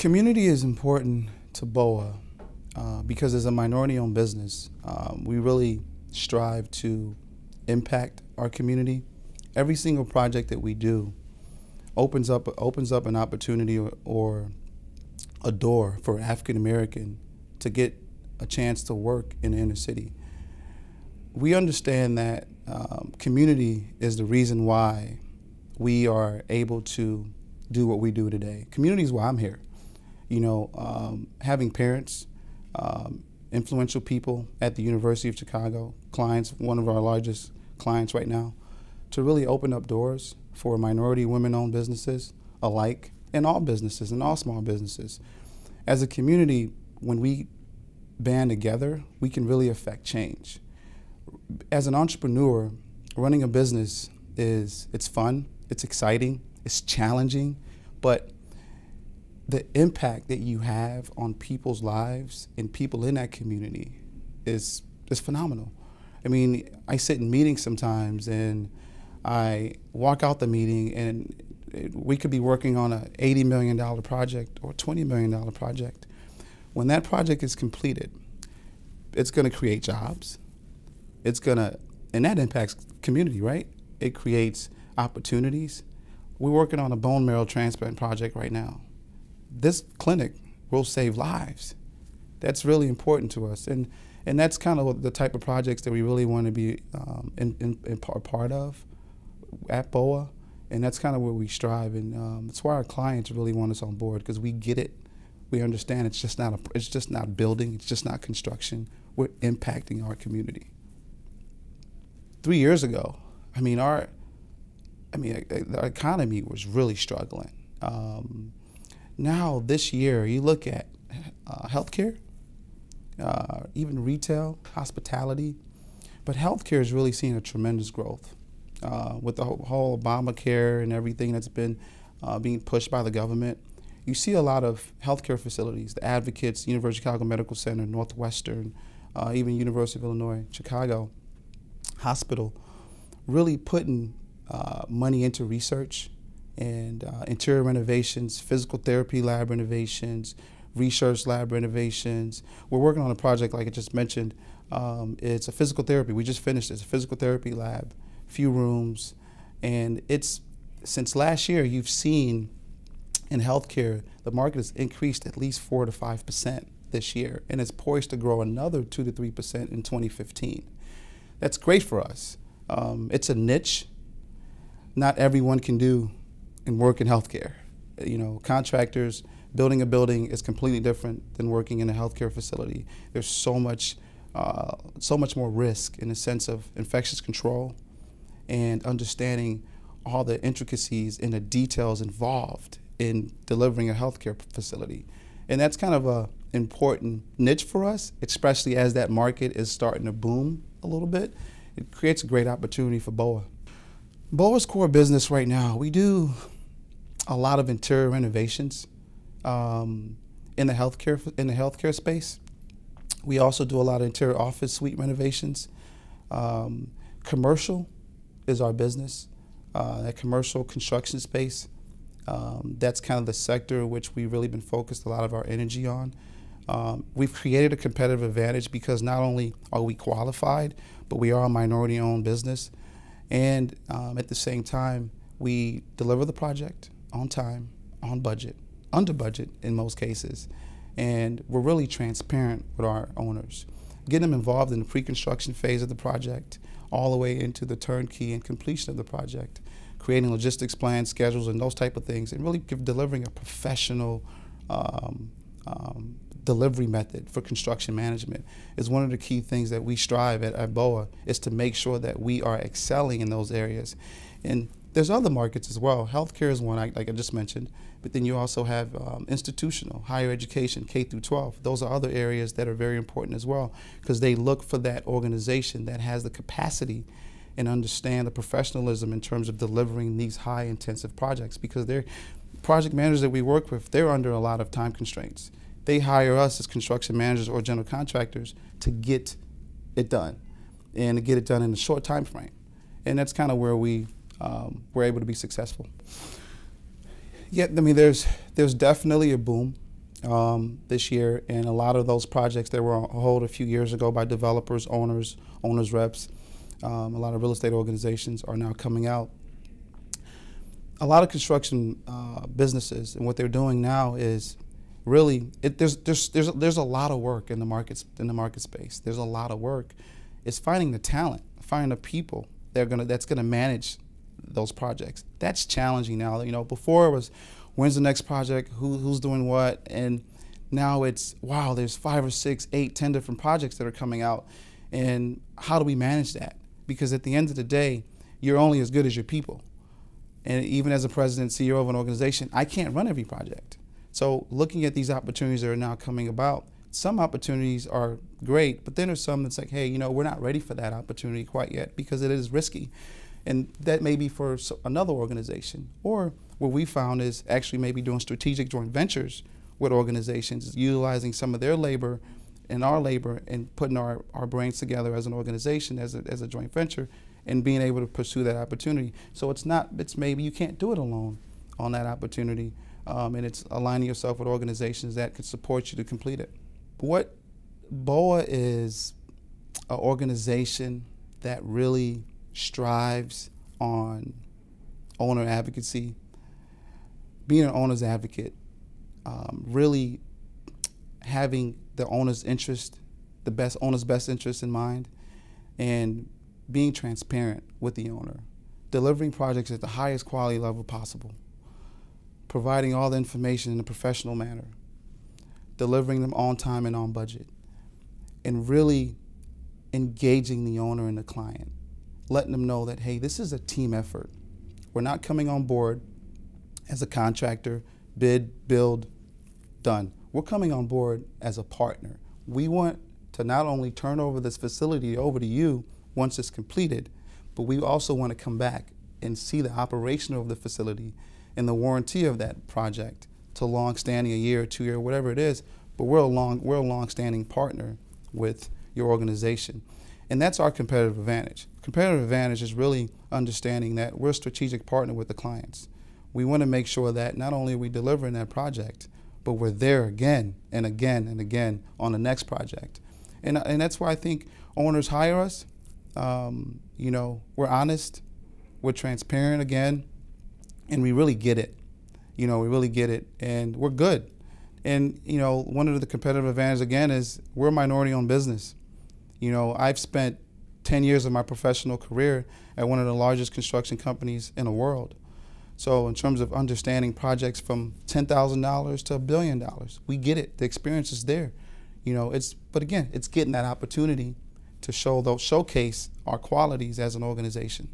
Community is important to Bowa because as a minority-owned business, we really strive to impact our community. Every single project that we do opens up an opportunity or a door for African American to get a chance to work in the inner city. We understand that community is the reason why we are able to do what we do today. Community is why I'm here. You know, having parents, influential people at the University of Chicago, clients, one of our largest clients right now, to really open up doors for minority women-owned businesses alike, and all businesses and all small businesses. As a community, when we band together, we can really affect change. As an entrepreneur, running a business it's fun, it's exciting, it's challenging, but the impact that you have on people's lives and people in that community is phenomenal. I mean, I sit in meetings sometimes and I walk out the meeting and we could be working on an $80 million project or $20 million project. When that project is completed, it's going to create jobs. And that impacts community, right? It creates opportunities. We're working on a bone marrow transplant project right now. This clinic will save lives. That's really important to us. And that's kind of the type of projects that we really want to be a part of at Bowa. And that's kind of where we strive. And that's why our clients really want us on board, because we get it. We understand it's just not building, it's just not construction. We're impacting our community. 3 years ago, the economy was really struggling. Now this year, you look at healthcare, even retail, hospitality, but healthcare is really seeing a tremendous growth with the whole Obamacare and everything that's been being pushed by the government. You see a lot of healthcare facilities, the Advocates, University of Chicago Medical Center, Northwestern, even University of Illinois, Chicago Hospital, really putting money into research and interior renovations, physical therapy lab renovations, research lab renovations. We're working on a project, like I just mentioned. It's a physical therapy. We just finished it. It's a physical therapy lab, few rooms, and since last year, you've seen in healthcare, the market has increased at least 4 to 5% this year, and it's poised to grow another 2 to 3% in 2015. That's great for us. It's a niche not everyone can do and work in healthcare. You know, contractors, building a building is completely different than working in a healthcare facility. There's so much more risk in the sense of infectious control and understanding all the intricacies and the details involved in delivering a healthcare facility. And that's kind of an important niche for us, especially as that market is starting to boom a little bit. It creates a great opportunity for Bowa. Bowa's core business right now, we do a lot of interior renovations in the healthcare space. We also do a lot of interior office suite renovations. Commercial is our business. That commercial construction space, that's kind of the sector in which we've really been focused a lot of our energy on. We've created a competitive advantage because not only are we qualified, but we are a minority-owned business. And at the same time, we deliver the project on time, on budget, under budget in most cases. And we're really transparent with our owners, getting them involved in the pre-construction phase of the project, all the way into the turnkey and completion of the project, creating logistics plans, schedules, and those type of things, and really delivering a professional delivery method for construction management is one of the key things that we strive at Bowa, is to make sure that we are excelling in those areas. And there's other markets as well. Healthcare is one, like I just mentioned, but then you also have institutional, higher education, K through 12. Those are other areas that are very important as well, because they look for that organization that has the capacity and understand the professionalism in terms of delivering these high intensive projects, because they're project managers that we work with, they're under a lot of time constraints. They hire us as construction managers or general contractors to get it done, and to get it done in a short time frame. And that's kind of where we're able to be successful. Yeah, I mean, there's definitely a boom this year, and a lot of those projects that were on hold a few years ago by developers, owners reps, a lot of real estate organizations are now coming out. A lot of construction businesses, and what they're doing now is really there's a lot of work in the market space. There's a lot of work. It's finding the talent, finding the people that's gonna manage those projects. That's challenging now. You know, before it was, when's the next project? Who's doing what? And now it's, wow, there's 5 or 6, 8, 10 different projects that are coming out. And how do we manage that? Because at the end of the day, you're only as good as your people. And even as a president, CEO of an organization, I can't run every project. So looking at these opportunities that are now coming about, some opportunities are great, but then there's some that's like, hey, you know, we're not ready for that opportunity quite yet because it is risky. And that may be for another organization. Or what we found is actually maybe doing strategic joint ventures with organizations, utilizing some of their labor and our labor and putting our brains together as an organization, as a joint venture, and being able to pursue that opportunity. So it's maybe you can't do it alone on that opportunity, and it's aligning yourself with organizations that could support you to complete it. What Bowa is an organization that really strives on owner advocacy, being an owner's advocate, really having the owner's interest, owner's best interest in mind, and being transparent with the owner, delivering projects at the highest quality level possible, providing all the information in a professional manner, delivering them on time and on budget, and really engaging the owner and the client, letting them know that, hey, this is a team effort. We're not coming on board as a contractor, bid, build, done. We're coming on board as a partner. We want to not only turn over this facility over to you once it's completed, but we also want to come back and see the operation of the facility and the warranty of that project to long-standing, a year, 2 year, whatever it is. But we're a long-standing partner with your organization, and that's our competitive advantage. Competitive advantage is really understanding that we're a strategic partner with the clients. We want to make sure that not only are we delivering that project, but we're there again and again and again on the next project, and that's why I think owners hire us. You know, we're honest, we're transparent again, and we really get it. You know, we really get it, and we're good. And, you know, one of the competitive advantages, again, is we're a minority-owned business. You know, I've spent 10 years of my professional career at one of the largest construction companies in the world. So in terms of understanding projects from $10,000 to $1 billion, we get it. The experience is there. You know, but again, it's getting that opportunity to showcase our qualities as an organization.